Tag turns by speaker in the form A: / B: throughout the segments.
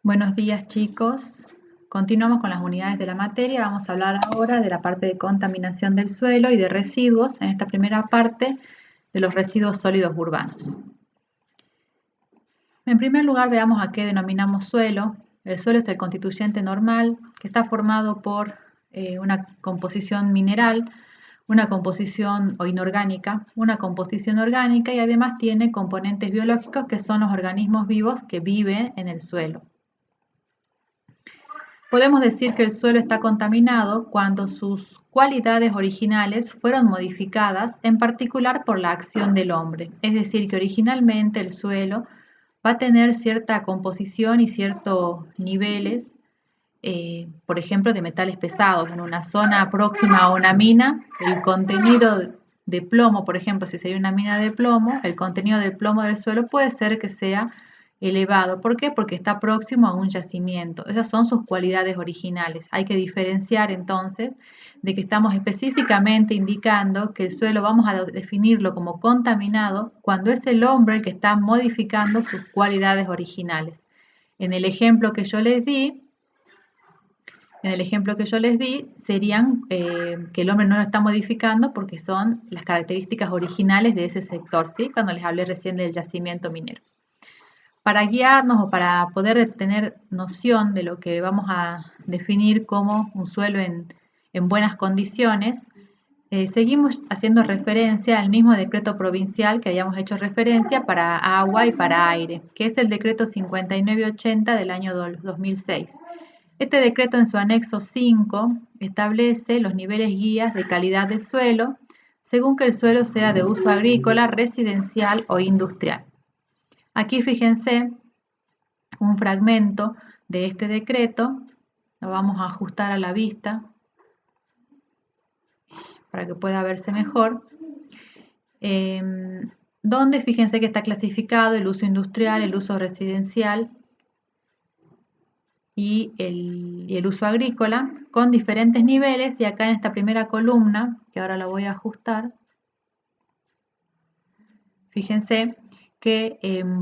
A: Buenos días, chicos. Continuamos con las unidades de la materia. Vamos a hablar ahora de la parte de contaminación del suelo y de residuos, en esta primera parte de los residuos sólidos urbanos. En primer lugar, veamos a qué denominamos suelo. El suelo es el constituyente normal que está formado por una composición mineral, una composición inorgánica, una composición orgánica y además tiene componentes biológicos que son los organismos vivos que viven en el suelo. Podemos decir que el suelo está contaminado cuando sus cualidades originales fueron modificadas, en particular por la acción del hombre. Es decir, que originalmente el suelo va a tener cierta composición y ciertos niveles, por ejemplo, de metales pesados. En una zona próxima a una mina, el contenido de plomo, por ejemplo, si sería una mina de plomo, el contenido de plomo del suelo puede ser que sea elevado. ¿Por qué? Porque está próximo a un yacimiento. Esas son sus cualidades originales. Hay que diferenciar entonces de que estamos específicamente indicando que el suelo vamos a definirlo como contaminado cuando es el hombre el que está modificando sus cualidades originales. En el ejemplo que yo les di, serían que el hombre no lo está modificando porque son las características originales de ese sector, ¿sí? Cuando les hablé recién del yacimiento minero. Para guiarnos o para poder tener noción de lo que vamos a definir como un suelo en buenas condiciones, seguimos haciendo referencia al mismo decreto provincial que habíamos hecho referencia para agua y para aire, que es el decreto 5980 del año 2006. Este decreto en su anexo 5 establece los niveles guías de calidad de suelo según que el suelo sea de uso agrícola, residencial o industrial. Aquí fíjense un fragmento de este decreto, lo vamos a ajustar a la vista para que pueda verse mejor, donde fíjense que está clasificado el uso industrial, el uso residencial y el uso agrícola con diferentes niveles, y acá en esta primera columna, que ahora la voy a ajustar, fíjense que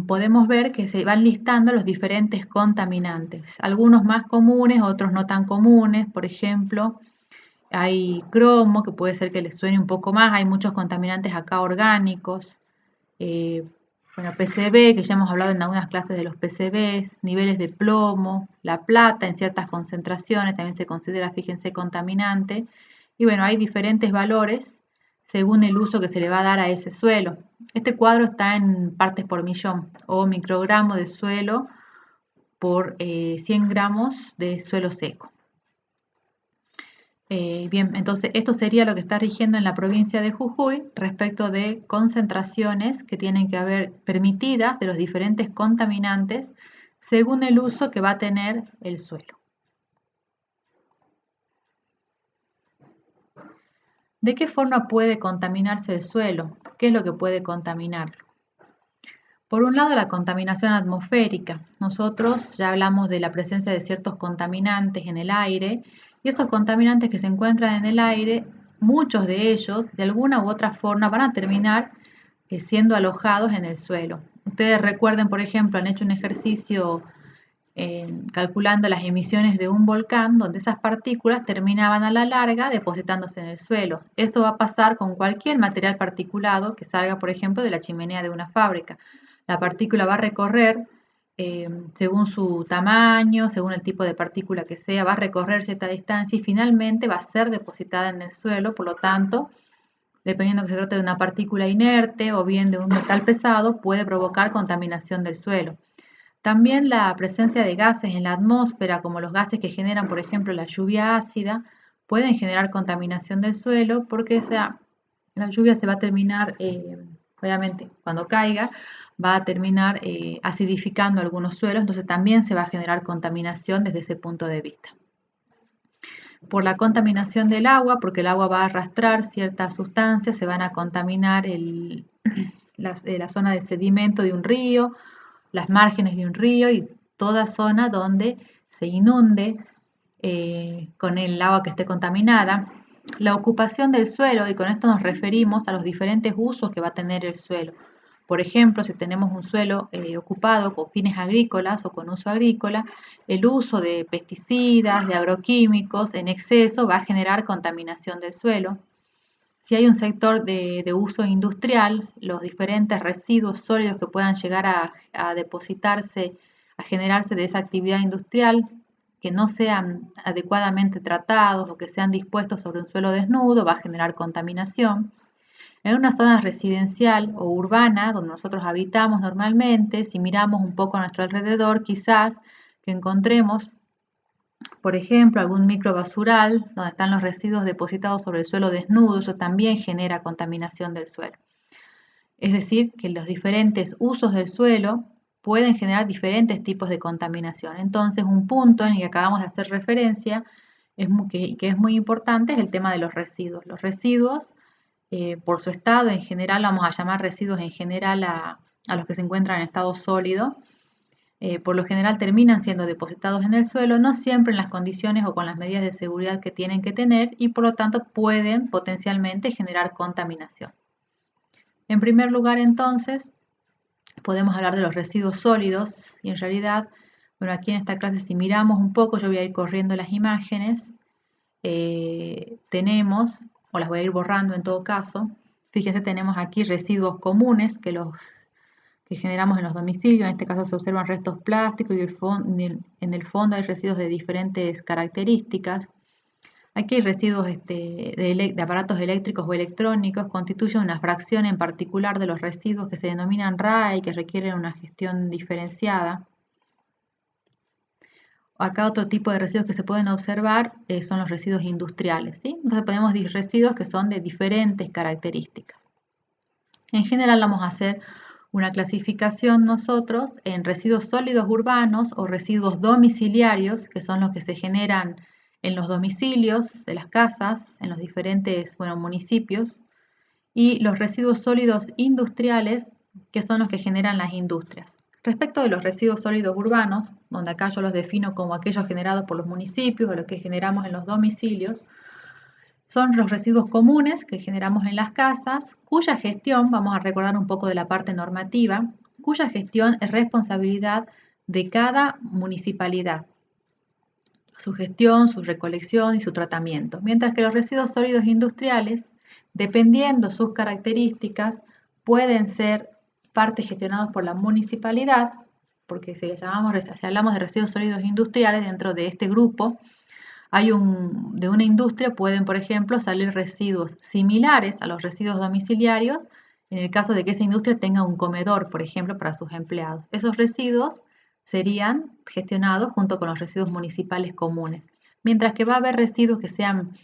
A: podemos ver que se van listando los diferentes contaminantes, algunos más comunes, otros no tan comunes. Por ejemplo, hay cromo, que puede ser que les suene un poco más, hay muchos contaminantes acá orgánicos, bueno, PCB, que ya hemos hablado en algunas clases de los PCBs, niveles de plomo, la plata en ciertas concentraciones también se considera, fíjense, contaminante, y bueno, hay diferentes valores según el uso que se le va a dar a ese suelo. Este cuadro está en partes por millón o microgramo de suelo por 100 gramos de suelo seco. Bien, entonces esto sería lo que está rigiendo en la provincia de Jujuy respecto de concentraciones que tienen que haber permitidas de los diferentes contaminantes según el uso que va a tener el suelo. ¿De qué forma puede contaminarse el suelo? ¿Qué es lo que puede contaminarlo? Por un lado, la contaminación atmosférica. Nosotros ya hablamos de la presencia de ciertos contaminantes en el aire, y esos contaminantes que se encuentran en el aire, muchos de ellos, de alguna u otra forma, van a terminar siendo alojados en el suelo. Ustedes recuerden, por ejemplo, han hecho un ejercicio calculando las emisiones de un volcán, donde esas partículas terminaban a la larga depositándose en el suelo. Eso va a pasar con cualquier material particulado que salga, por ejemplo, de la chimenea de una fábrica. La partícula va a recorrer, según su tamaño, según el tipo de partícula que sea, va a recorrer cierta distancia y finalmente va a ser depositada en el suelo. Por lo tanto, dependiendo que se trate de una partícula inerte o bien de un metal pesado, puede provocar contaminación del suelo. También la presencia de gases en la atmósfera, como los gases que generan, por ejemplo, la lluvia ácida, pueden generar contaminación del suelo porque la lluvia se va a terminar, obviamente, cuando caiga, va a terminar acidificando algunos suelos, entonces también se va a generar contaminación desde ese punto de vista. Por la contaminación del agua, porque el agua va a arrastrar ciertas sustancias, se van a contaminar la zona de sedimento de un río, las márgenes de un río y toda zona donde se inunde con el agua que esté contaminada. La ocupación del suelo, y con esto nos referimos a los diferentes usos que va a tener el suelo. Por ejemplo, si tenemos un suelo ocupado con fines agrícolas o con uso agrícola, el uso de pesticidas, de agroquímicos en exceso va a generar contaminación del suelo. Si hay un sector de uso industrial, los diferentes residuos sólidos que puedan llegar a depositarse, a generarse de esa actividad industrial, que no sean adecuadamente tratados o que sean dispuestos sobre un suelo desnudo, va a generar contaminación. En una zona residencial o urbana, donde nosotros habitamos normalmente, si miramos un poco a nuestro alrededor, quizás que encontremos, por ejemplo, algún microbasural, donde están los residuos depositados sobre el suelo desnudo, eso también genera contaminación del suelo. Es decir, que los diferentes usos del suelo pueden generar diferentes tipos de contaminación. Entonces, un punto en el que acabamos de hacer referencia, que es muy importante, es el tema de los residuos. Los residuos, por su estado en general, vamos a llamar residuos en general a los que se encuentran en estado sólido, por lo general terminan siendo depositados en el suelo, no siempre en las condiciones o con las medidas de seguridad que tienen que tener y por lo tanto pueden potencialmente generar contaminación. En primer lugar, entonces, podemos hablar de los residuos sólidos y en realidad, bueno, aquí en esta clase si miramos un poco, yo voy a ir corriendo las imágenes, tenemos, o las voy a ir borrando en todo caso, fíjense, tenemos aquí residuos comunes que generamos en los domicilios, en este caso se observan restos plásticos y en el fondo hay residuos de diferentes características. Aquí hay residuos de aparatos eléctricos o electrónicos, constituyen una fracción en particular de los residuos que se denominan RAE y que requieren una gestión diferenciada. Acá otro tipo de residuos que se pueden observar son los residuos industriales, ¿sí? Entonces tenemos residuos que son de diferentes características. En general vamos a hacer una clasificación nosotros en residuos sólidos urbanos o residuos domiciliarios, que son los que se generan en los domicilios de las casas, en los diferentes municipios, y los residuos sólidos industriales, que son los que generan las industrias. Respecto de los residuos sólidos urbanos, donde acá yo los defino como aquellos generados por los municipios o los que generamos en los domicilios, son los residuos comunes que generamos en las casas, cuya gestión, vamos a recordar un poco de la parte normativa, cuya gestión es responsabilidad de cada municipalidad. Su gestión, su recolección y su tratamiento. Mientras que los residuos sólidos industriales, dependiendo sus características, pueden ser parte gestionados por la municipalidad, porque si hablamos de residuos sólidos industriales dentro de este grupo, de una industria pueden, por ejemplo, salir residuos similares a los residuos domiciliarios en el caso de que esa industria tenga un comedor, por ejemplo, para sus empleados. Esos residuos serían gestionados junto con los residuos municipales comunes. Mientras que va a haber residuos que sean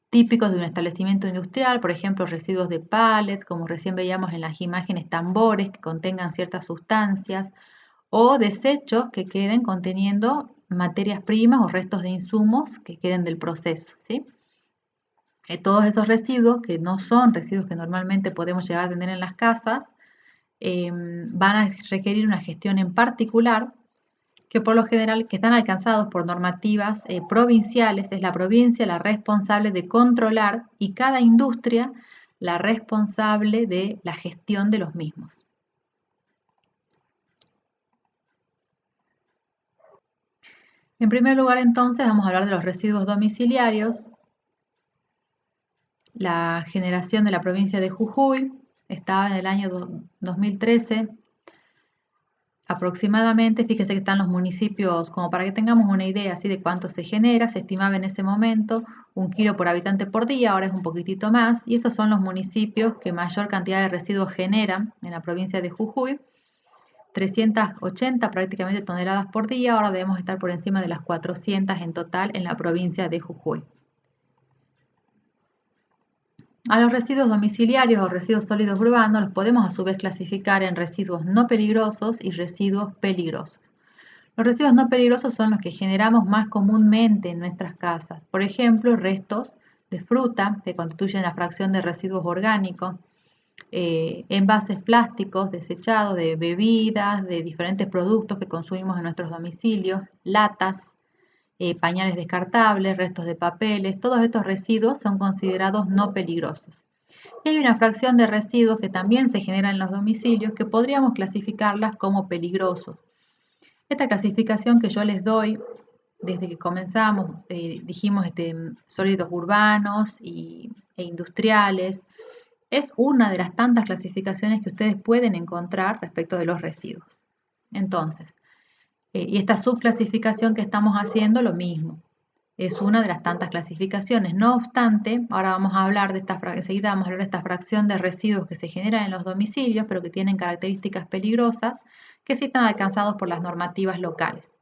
A: típicos de un establecimiento industrial, por ejemplo, residuos de pallets, como recién veíamos en las imágenes, tambores que contengan ciertas sustancias, o desechos que queden conteniendo materias primas o restos de insumos que queden del proceso, ¿sí? Todos esos residuos, que no son residuos que normalmente podemos llegar a tener en las casas, van a requerir una gestión en particular que por lo general que están alcanzados por normativas provinciales. Es la provincia la responsable de controlar y cada industria la responsable de la gestión de los mismos. En primer lugar, entonces, vamos a hablar de los residuos domiciliarios. La generación de la provincia de Jujuy estaba en el año 2013 aproximadamente. Fíjense que están los municipios, como para que tengamos una idea así de cuánto se genera. Se estimaba en ese momento 1 kilo por habitante por día, ahora es un poquitito más. Y estos son los municipios que mayor cantidad de residuos generan en la provincia de Jujuy. 380 prácticamente toneladas por día, ahora debemos estar por encima de las 400 en total en la provincia de Jujuy. A los residuos domiciliarios o residuos sólidos urbanos los podemos a su vez clasificar en residuos no peligrosos y residuos peligrosos. Los residuos no peligrosos son los que generamos más comúnmente en nuestras casas. Por ejemplo, restos de fruta que constituyen la fracción de residuos orgánicos, envases plásticos desechados de bebidas, de diferentes productos que consumimos en nuestros domicilios, latas, pañales descartables, restos de papeles. Todos estos residuos son considerados no peligrosos. Y hay una fracción de residuos que también se generan en los domicilios que podríamos clasificarlas como peligrosos. Esta clasificación que yo les doy desde que comenzamos, dijimos sólidos urbanos e industriales, es una de las tantas clasificaciones que ustedes pueden encontrar respecto de los residuos. Entonces, y esta subclasificación que estamos haciendo, lo mismo. Es una de las tantas clasificaciones. No obstante, ahora vamos a hablar de enseguida vamos a hablar de esta fracción de residuos que se generan en los domicilios, pero que tienen características peligrosas, que sí están alcanzados por las normativas locales.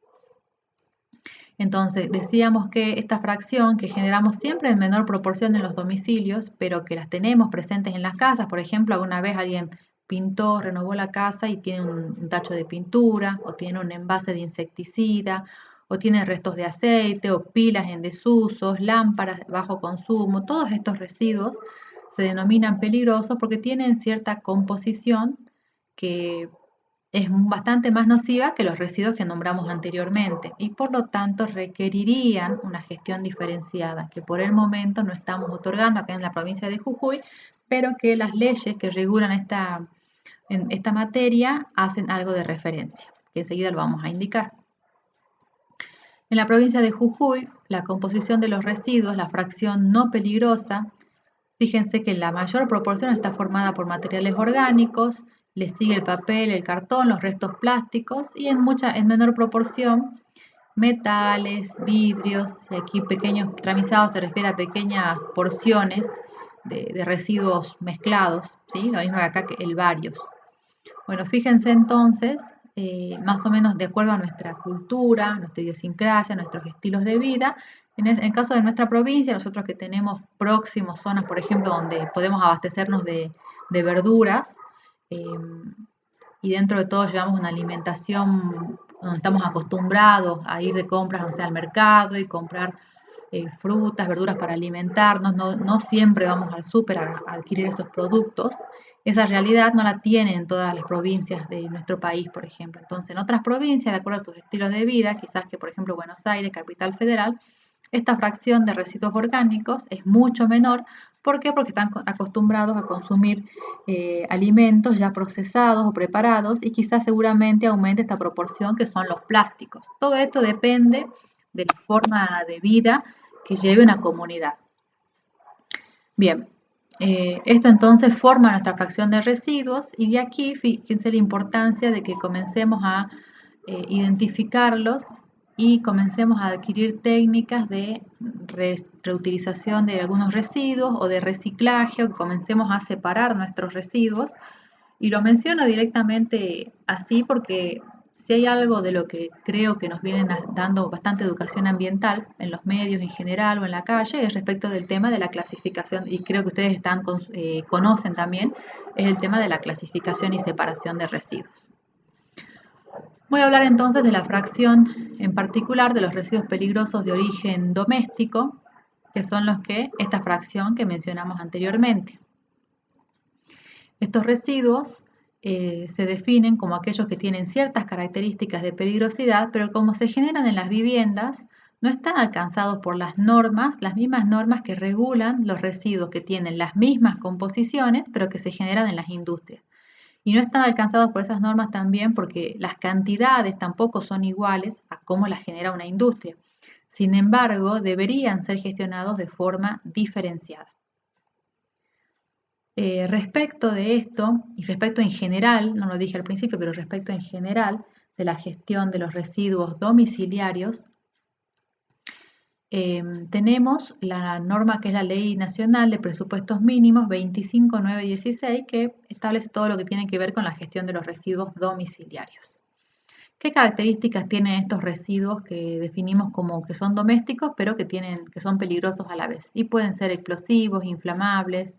A: Entonces, decíamos que esta fracción que generamos siempre en menor proporción en los domicilios, pero que las tenemos presentes en las casas, por ejemplo, alguna vez alguien pintó, renovó la casa y tiene un tacho de pintura, o tiene un envase de insecticida, o tiene restos de aceite, o pilas en desusos, lámparas de bajo consumo. Todos estos residuos se denominan peligrosos porque tienen cierta composición que es bastante más nociva que los residuos que nombramos anteriormente y por lo tanto requerirían una gestión diferenciada que por el momento no estamos otorgando acá en la provincia de Jujuy, pero que las leyes que regulan esta materia hacen algo de referencia, que enseguida lo vamos a indicar. En la provincia de Jujuy, la composición de los residuos, la fracción no peligrosa, fíjense que la mayor proporción está formada por materiales orgánicos, le sigue el papel, el cartón, los restos plásticos y en menor proporción metales, vidrios, y aquí pequeños tramizados se refiere a pequeñas porciones de residuos mezclados, ¿sí? Lo mismo que acá que el varios. Bueno, fíjense entonces, más o menos de acuerdo a nuestra cultura, nuestra idiosincrasia, nuestros estilos de vida, en el caso de nuestra provincia, nosotros que tenemos próximos zonas, por ejemplo, donde podemos abastecernos de verduras, eh, y dentro de todo llevamos una alimentación donde estamos acostumbrados a ir de compras, o sea, al mercado y comprar frutas, verduras para alimentarnos, no siempre vamos al súper a adquirir esos productos. Esa realidad no la tienen en todas las provincias de nuestro país, por ejemplo. Entonces, en otras provincias, de acuerdo a sus estilos de vida, quizás que, por ejemplo, Buenos Aires, capital federal, esta fracción de residuos orgánicos es mucho menor. ¿Por qué? Porque están acostumbrados a consumir alimentos ya procesados o preparados y quizás seguramente aumente esta proporción que son los plásticos. Todo esto depende de la forma de vida que lleve una comunidad. Bien, esto entonces forma nuestra fracción de residuos y de aquí fíjense la importancia de que comencemos a identificarlos y comencemos a adquirir técnicas de reutilización de algunos residuos o de reciclaje, o que comencemos a separar nuestros residuos. Y lo menciono directamente así porque si hay algo de lo que creo que nos vienen dando bastante educación ambiental en los medios en general o en la calle es respecto del tema de la clasificación, y creo que ustedes conocen también, es el tema de la clasificación y separación de residuos. Voy a hablar entonces de la fracción en particular de los residuos peligrosos de origen doméstico, que son esta fracción que mencionamos anteriormente. Estos residuos se definen como aquellos que tienen ciertas características de peligrosidad, pero como se generan en las viviendas, no están alcanzados por las mismas normas que regulan los residuos que tienen las mismas composiciones, pero que se generan en las industrias. Y no están alcanzados por esas normas también porque las cantidades tampoco son iguales a cómo las genera una industria. Sin embargo, deberían ser gestionados de forma diferenciada. Respecto de esto, y respecto en general, no lo dije al principio, pero respecto en general de la gestión de los residuos domiciliarios, tenemos la norma que es la Ley Nacional de Presupuestos Mínimos 25916, que establece todo lo que tiene que ver con la gestión de los residuos domiciliarios. ¿Qué características tienen estos residuos que definimos como que son domésticos, pero que son peligrosos a la vez? Y pueden ser explosivos, inflamables,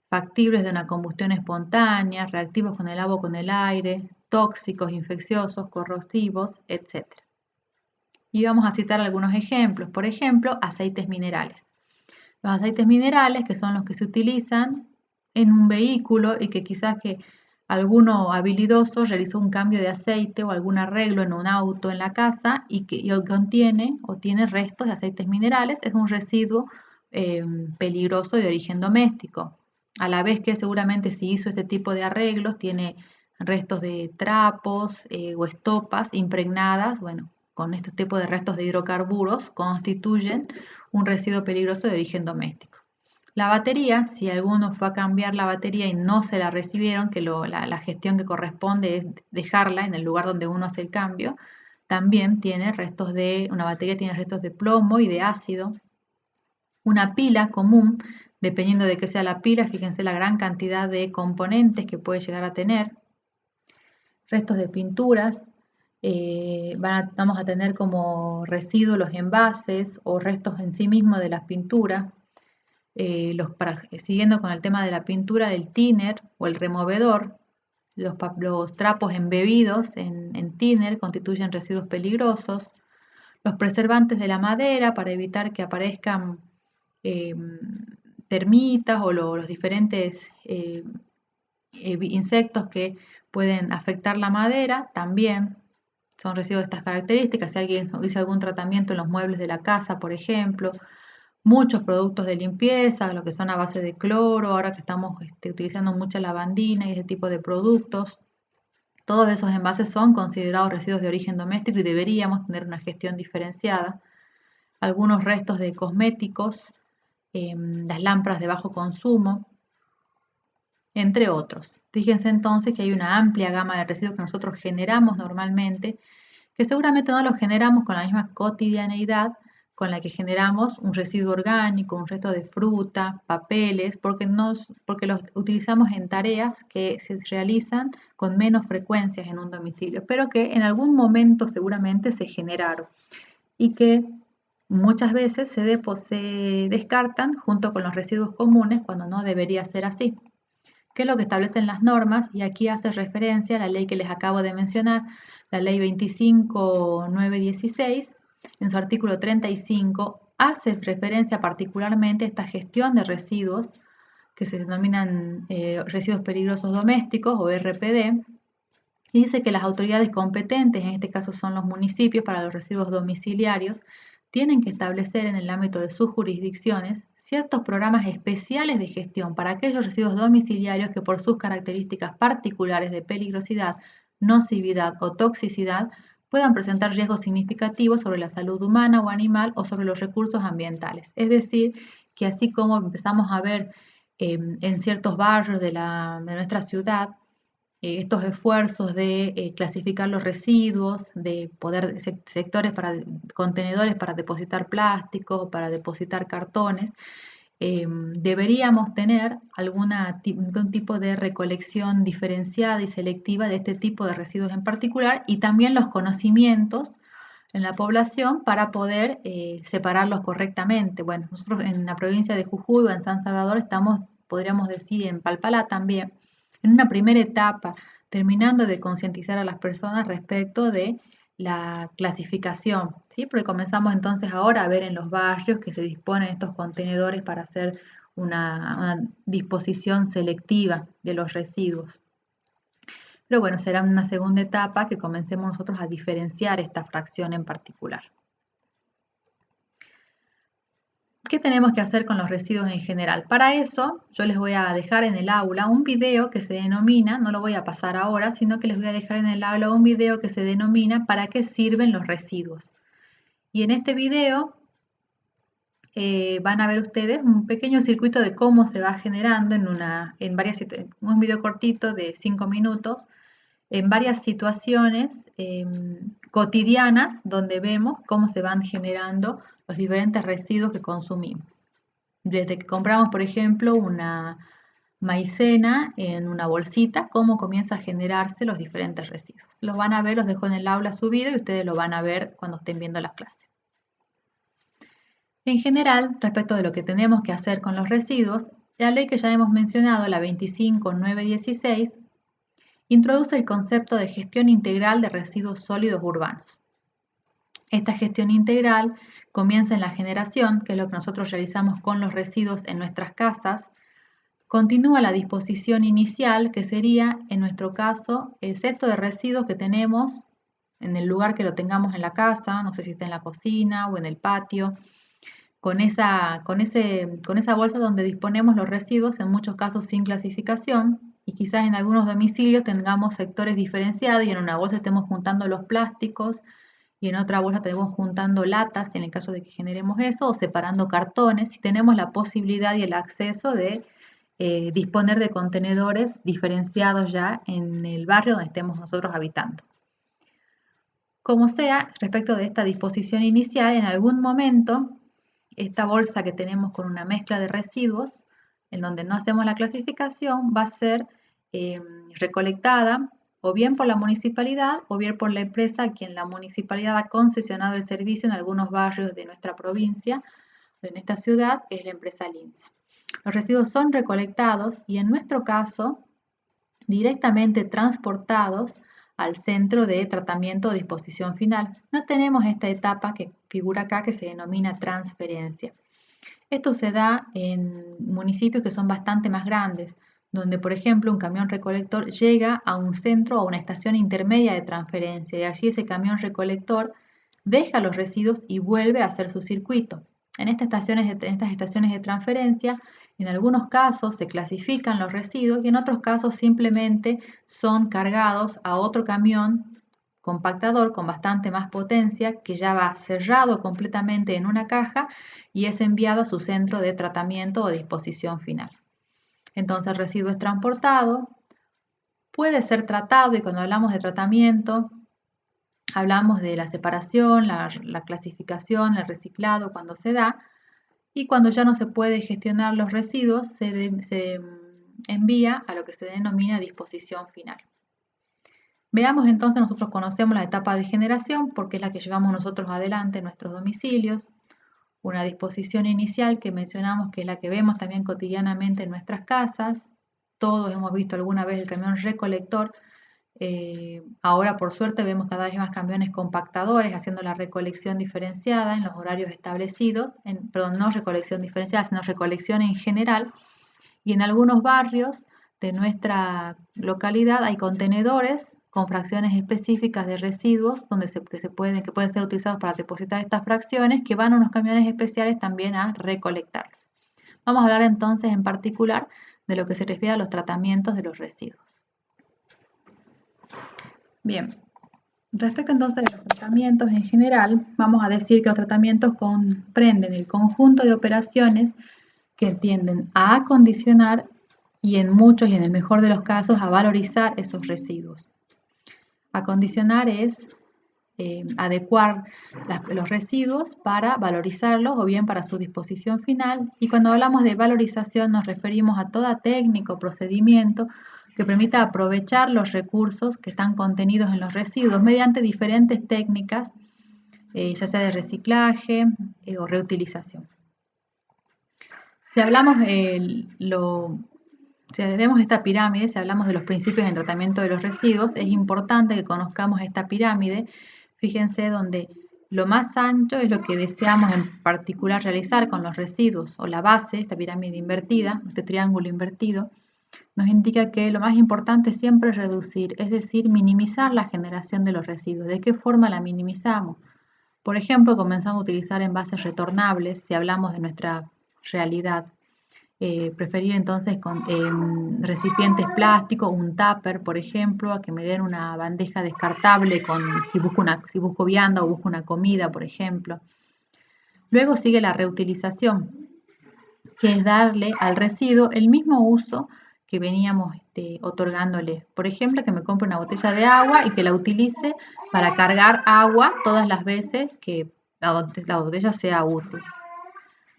A: factibles de una combustión espontánea, reactivos con el agua o con el aire, tóxicos, infecciosos, corrosivos, etc. Y vamos a citar algunos ejemplos. Por ejemplo, aceites minerales. Los aceites minerales, que son los que se utilizan en un vehículo y que quizás que alguno habilidoso realizó un cambio de aceite o algún arreglo en un auto en la casa y contiene o tiene restos de aceites minerales, es un residuo peligroso de origen doméstico. a la vez que seguramente si hizo este tipo de arreglos tiene restos de trapos o estopas impregnadas, bueno, con este tipo de restos de hidrocarburos constituyen un residuo peligroso de origen doméstico. La batería, si alguno fue a cambiar la batería y no se la recibieron, que la gestión que corresponde es dejarla en el lugar donde uno hace el cambio, también tiene restos una batería tiene restos de plomo y de ácido. Una pila común, dependiendo de qué sea la pila, fíjense la gran cantidad de componentes que puede llegar a tener. Restos de pinturas, vamos a tener como residuos los envases o restos en sí mismos de las pinturas. Siguiendo con el tema de la pintura, el thinner o el removedor, los trapos embebidos en thinner constituyen residuos peligrosos. Los preservantes de la madera para evitar que aparezcan termitas o los diferentes insectos que pueden afectar la madera, también son residuos de estas características. Si alguien hizo algún tratamiento en los muebles de la casa, por ejemplo, muchos productos de limpieza, lo que son a base de cloro, ahora que estamos utilizando mucha lavandina y ese tipo de productos, todos esos envases son considerados residuos de origen doméstico y deberíamos tener una gestión diferenciada. Algunos restos de cosméticos, las lámparas de bajo consumo, entre otros. Fíjense entonces que hay una amplia gama de residuos que nosotros generamos normalmente, que seguramente no los generamos con la misma cotidianeidad con la que generamos un residuo orgánico, un resto de fruta, papeles, porque los utilizamos en tareas que se realizan con menos frecuencias en un domicilio, pero que en algún momento seguramente se generaron y que muchas veces se descartan junto con los residuos comunes cuando no debería ser así. ¿Qué es lo que establecen las normas? Y aquí hace referencia a la ley que les acabo de mencionar, la ley 25.916, en su artículo 35, hace referencia particularmente a esta gestión de residuos que se denominan residuos peligrosos domésticos o RPD, y dice que las autoridades competentes, en este caso son los municipios para los residuos domiciliarios, tienen que establecer en el ámbito de sus jurisdicciones ciertos programas especiales de gestión para aquellos residuos domiciliarios que por sus características particulares de peligrosidad, nocividad o toxicidad puedan presentar riesgos significativos sobre la salud humana o animal o sobre los recursos ambientales. Es decir, que así como empezamos a ver en ciertos barrios de nuestra ciudad, estos esfuerzos de clasificar los residuos, de sectores contenedores para depositar plásticos o para depositar cartones, deberíamos tener algún tipo de recolección diferenciada y selectiva de este tipo de residuos en particular y también los conocimientos en la población para poder separarlos correctamente. Bueno, nosotros en la provincia de Jujuy o en San Salvador estamos, podríamos decir, en Palpalá también, en una primera etapa, terminando de concientizar a las personas respecto de la clasificación, ¿sí? Porque comenzamos entonces ahora a ver en los barrios que se disponen estos contenedores para hacer una disposición selectiva de los residuos. Pero bueno, será una segunda etapa que comencemos nosotros a diferenciar esta fracción en particular. ¿Qué tenemos que hacer con los residuos en general? Para eso, yo les voy a dejar en el aula un video que se denomina, no lo voy a pasar ahora, sino que les voy a dejar en el aula un video que se denomina ¿para qué sirven los residuos? Y en este video van a ver ustedes un pequeño circuito de cómo se va generando un video cortito de 5 minutos, en varias situaciones cotidianas donde vemos cómo se van generando los diferentes residuos que consumimos. Desde que compramos, por ejemplo, una maicena en una bolsita, cómo comienza a generarse los diferentes residuos. Los van a ver, los dejo en el aula subido y ustedes lo van a ver cuando estén viendo las clases. En general, respecto de lo que tenemos que hacer con los residuos, la ley que ya hemos mencionado, la 25.916, introduce el concepto de gestión integral de residuos sólidos urbanos. Esta gestión integral comienza en la generación, que es lo que nosotros realizamos con los residuos en nuestras casas, continúa la disposición inicial, que sería, en nuestro caso, el cesto de residuos que tenemos en el lugar que lo tengamos en la casa, no sé si está en la cocina o en el patio, con esa bolsa donde disponemos los residuos, en muchos casos sin clasificación, y quizás en algunos domicilios tengamos sectores diferenciados y en una bolsa estemos juntando los plásticos y en otra bolsa estemos juntando latas, en el caso de que generemos eso, o separando cartones, si tenemos la posibilidad y el acceso de disponer de contenedores diferenciados ya en el barrio donde estemos nosotros habitando. Como sea, respecto de esta disposición inicial, en algún momento esta bolsa que tenemos con una mezcla de residuos, en donde no hacemos la clasificación, va a ser recolectada o bien por la municipalidad o bien por la empresa a quien la municipalidad ha concesionado el servicio en algunos barrios de nuestra provincia, en esta ciudad, que es la empresa Limsa. Los residuos son recolectados y en nuestro caso directamente transportados al centro de tratamiento o disposición final. No tenemos esta etapa que figura acá que se denomina transferencia. Esto se da en municipios que son bastante más grandes, donde por ejemplo un camión recolector llega a un centro o una estación intermedia de transferencia y allí ese camión recolector deja los residuos y vuelve a hacer su circuito. En estas estaciones de transferencia, en algunos casos se clasifican los residuos y en otros casos simplemente son cargados a otro camión compactador con bastante más potencia que ya va cerrado completamente en una caja y es enviado a su centro de tratamiento o disposición final. Entonces el residuo es transportado, puede ser tratado y cuando hablamos de tratamiento hablamos de la separación, la clasificación, el reciclado cuando se da y cuando ya no se puede gestionar los residuos se envía a lo que se denomina disposición final. Veamos entonces, nosotros conocemos la etapa de generación porque es la que llevamos nosotros adelante en nuestros domicilios. Una disposición inicial que mencionamos que es la que vemos también cotidianamente en nuestras casas. Todos hemos visto alguna vez el camión recolector. Ahora por suerte vemos cada vez más camiones compactadores haciendo la recolección diferenciada en los horarios establecidos. Perdón, no recolección diferenciada, sino recolección en general. Y en algunos barrios de nuestra localidad hay contenedores con fracciones específicas de residuos que pueden ser utilizados para depositar estas fracciones que van a unos camiones especiales también a recolectarlos. Vamos a hablar entonces en particular de lo que se refiere a los tratamientos de los residuos. Bien, respecto entonces de los tratamientos en general, vamos a decir que los tratamientos comprenden el conjunto de operaciones que tienden a acondicionar y en muchos y en el mejor de los casos a valorizar esos residuos. Acondicionar es adecuar los residuos para valorizarlos o bien para su disposición final y cuando hablamos de valorización nos referimos a toda técnica o procedimiento que permita aprovechar los recursos que están contenidos en los residuos mediante diferentes técnicas, ya sea de reciclaje o reutilización. Si hablamos si vemos esta pirámide, si hablamos de los principios en tratamiento de los residuos, es importante que conozcamos esta pirámide. Fíjense donde lo más ancho es lo que deseamos en particular realizar con los residuos o la base, esta pirámide invertida, este triángulo invertido, nos indica que lo más importante siempre es reducir, es decir, minimizar la generación de los residuos. ¿De qué forma la minimizamos? Por ejemplo, comenzamos a utilizar envases retornables si hablamos de nuestra realidad. Preferir entonces con recipientes plásticos, un tupper, por ejemplo, a que me den una bandeja descartable si busco vianda o busco una comida, por ejemplo. Luego sigue la reutilización, que es darle al residuo el mismo uso que veníamos otorgándole. Por ejemplo, que me compre una botella de agua y que la utilice para cargar agua todas las veces que la botella sea útil.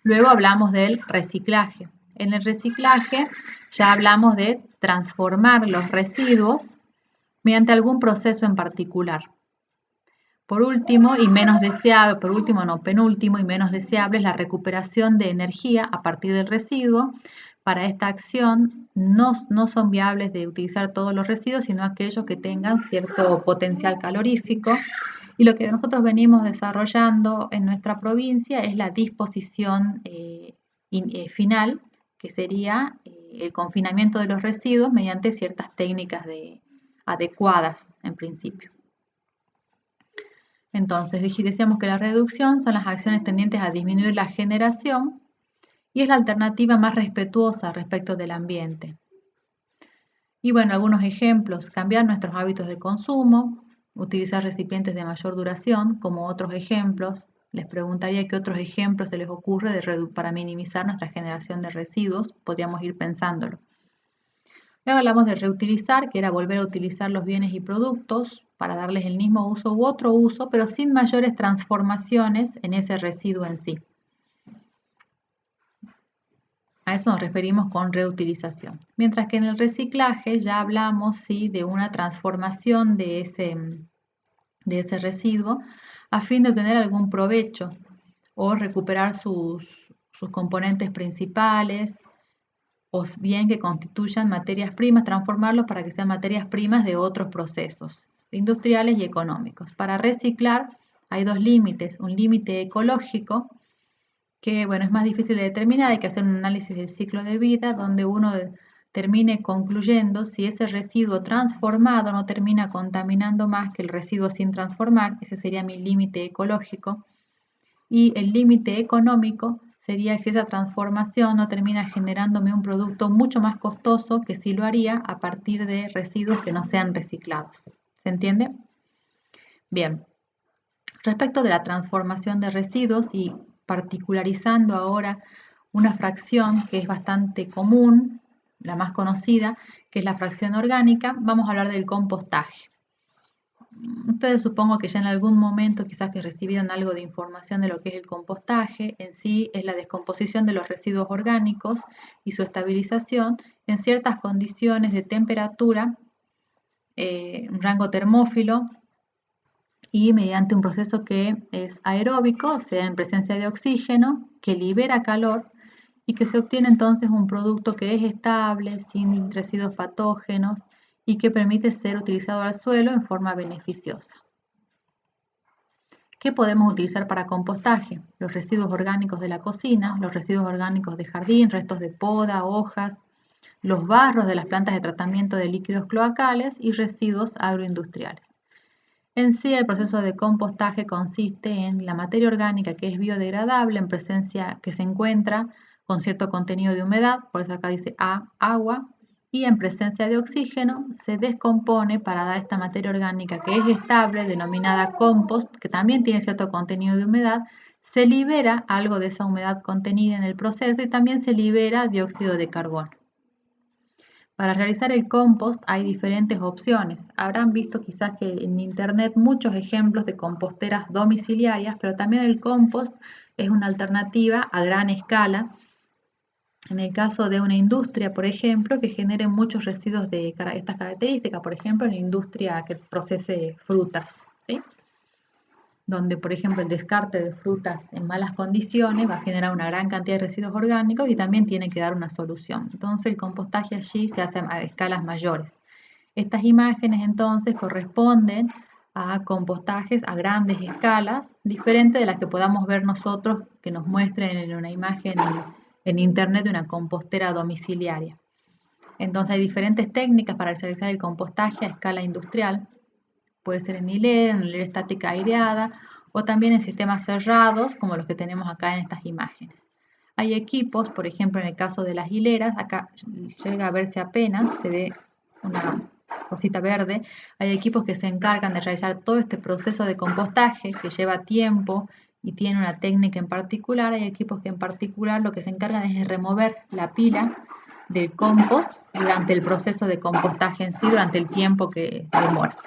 A: Luego hablamos del reciclaje. En el reciclaje ya hablamos de transformar los residuos mediante algún proceso en particular. Por último, y menos deseable, penúltimo y menos deseable es la recuperación de energía a partir del residuo. Para esta acción no son viables de utilizar todos los residuos, sino aquellos que tengan cierto potencial calorífico. Y lo que nosotros venimos desarrollando en nuestra provincia es la disposición final, que sería el confinamiento de los residuos mediante ciertas técnicas adecuadas en principio. Entonces, decíamos que la reducción son las acciones tendientes a disminuir la generación y es la alternativa más respetuosa respecto del ambiente. Y bueno, algunos ejemplos: cambiar nuestros hábitos de consumo, utilizar recipientes de mayor duración, como otros ejemplos. Les preguntaría qué otros ejemplos se les ocurre para minimizar nuestra generación de residuos. Podríamos ir pensándolo. Luego hablamos de reutilizar, que era volver a utilizar los bienes y productos para darles el mismo uso u otro uso, pero sin mayores transformaciones en ese residuo en sí. A eso nos referimos con reutilización. Mientras que en el reciclaje ya hablamos, sí, de una transformación de ese residuo a fin de obtener algún provecho o recuperar sus componentes principales, o bien que constituyan materias primas, transformarlos para que sean materias primas de otros procesos industriales y económicos. Para reciclar hay dos límites: un límite ecológico, que bueno, es más difícil de determinar, hay que hacer un análisis del ciclo de vida donde uno termine concluyendo si ese residuo transformado no termina contaminando más que el residuo sin transformar. Ese sería mi límite ecológico. Y el límite económico sería si esa transformación no termina generándome un producto mucho más costoso que si lo haría a partir de residuos que no sean reciclados. ¿Se entiende? Bien. Respecto de la transformación de residuos y particularizando ahora una fracción que es bastante común, la más conocida, que es la fracción orgánica, vamos a hablar del compostaje. Ustedes supongo que ya en algún momento quizás que recibieron algo de información de lo que es el compostaje. En sí es la descomposición de los residuos orgánicos y su estabilización en ciertas condiciones de temperatura, un rango termófilo, y mediante un proceso que es aeróbico, o sea, en presencia de oxígeno, que libera calor y que se obtiene entonces un producto que es estable, sin residuos patógenos y que permite ser utilizado al suelo en forma beneficiosa. ¿Qué podemos utilizar para compostaje? Los residuos orgánicos de la cocina, los residuos orgánicos de jardín, restos de poda, hojas, los barros de las plantas de tratamiento de líquidos cloacales y residuos agroindustriales. En sí, el proceso de compostaje consiste en la materia orgánica que es biodegradable en presencia que se encuentra con cierto contenido de humedad, por eso acá dice agua, y en presencia de oxígeno se descompone para dar esta materia orgánica que es estable, denominada compost, que también tiene cierto contenido de humedad. Se libera algo de esa humedad contenida en el proceso y también se libera dióxido de carbono. Para realizar el compost hay diferentes opciones. Habrán visto quizás que en internet muchos ejemplos de composteras domiciliarias, pero también el compost es una alternativa a gran escala. En el caso de una industria, por ejemplo, que genere muchos residuos de estas características, por ejemplo, en la industria que procese frutas, ¿sí? Donde, por ejemplo, el descarte de frutas en malas condiciones va a generar una gran cantidad de residuos orgánicos y también tiene que dar una solución. Entonces, el compostaje allí se hace a escalas mayores. Estas imágenes, entonces, corresponden a compostajes a grandes escalas, diferentes de las que podamos ver nosotros, que nos muestren en una imagen en internet de una compostera domiciliaria. Entonces, hay diferentes técnicas para realizar el compostaje a escala industrial. Puede ser en hilera estática aireada o también en sistemas cerrados como los que tenemos acá en estas imágenes. Hay equipos, por ejemplo en el caso de las hileras, acá llega a verse apenas, se ve una cosita verde. Hay equipos que se encargan de realizar todo este proceso de compostaje que lleva tiempo y tiene una técnica en particular. Hay equipos que en particular lo que se encargan es de remover la pila del compost durante el proceso de compostaje en sí, durante el tiempo que demora.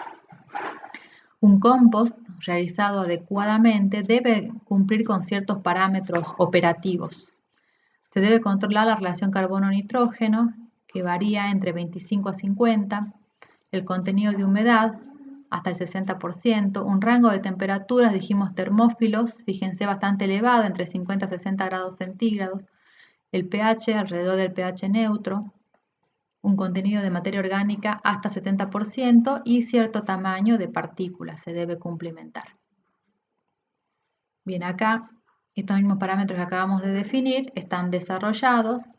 A: Un compost realizado adecuadamente debe cumplir con ciertos parámetros operativos. Se debe controlar la relación carbono-nitrógeno, que varía entre 25 a 50, el contenido de humedad hasta el 60%, un rango de temperaturas, dijimos termófilos, fíjense, bastante elevado, entre 50 a 60 grados centígrados, el pH alrededor del pH neutro, un contenido de materia orgánica hasta 70% y cierto tamaño de partículas se debe cumplimentar. Bien, acá estos mismos parámetros que acabamos de definir están desarrollados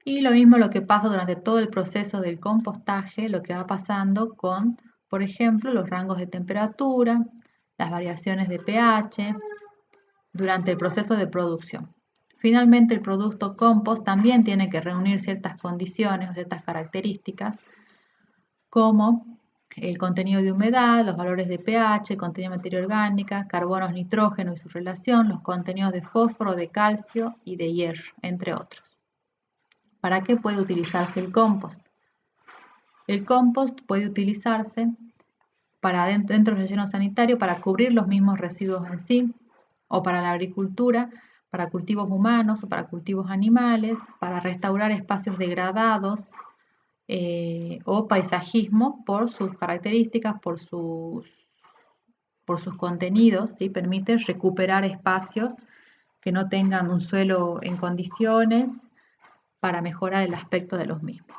A: y lo mismo lo que pasa durante todo el proceso del compostaje, lo que va pasando con, por ejemplo, los rangos de temperatura, las variaciones de pH durante el proceso de producción. Finalmente, el producto compost también tiene que reunir ciertas condiciones o ciertas características como el contenido de humedad, los valores de pH, contenido de materia orgánica, carbonos, nitrógeno y su relación, los contenidos de fósforo, de calcio y de hierro, entre otros. ¿Para qué puede utilizarse el compost? El compost puede utilizarse dentro del relleno sanitario para cubrir los mismos residuos en sí, o para la agricultura, para cultivos humanos o para cultivos animales, para restaurar espacios degradados o paisajismo por sus características, por sus contenidos, ¿sí? Permite recuperar espacios que no tengan un suelo en condiciones para mejorar el aspecto de los mismos.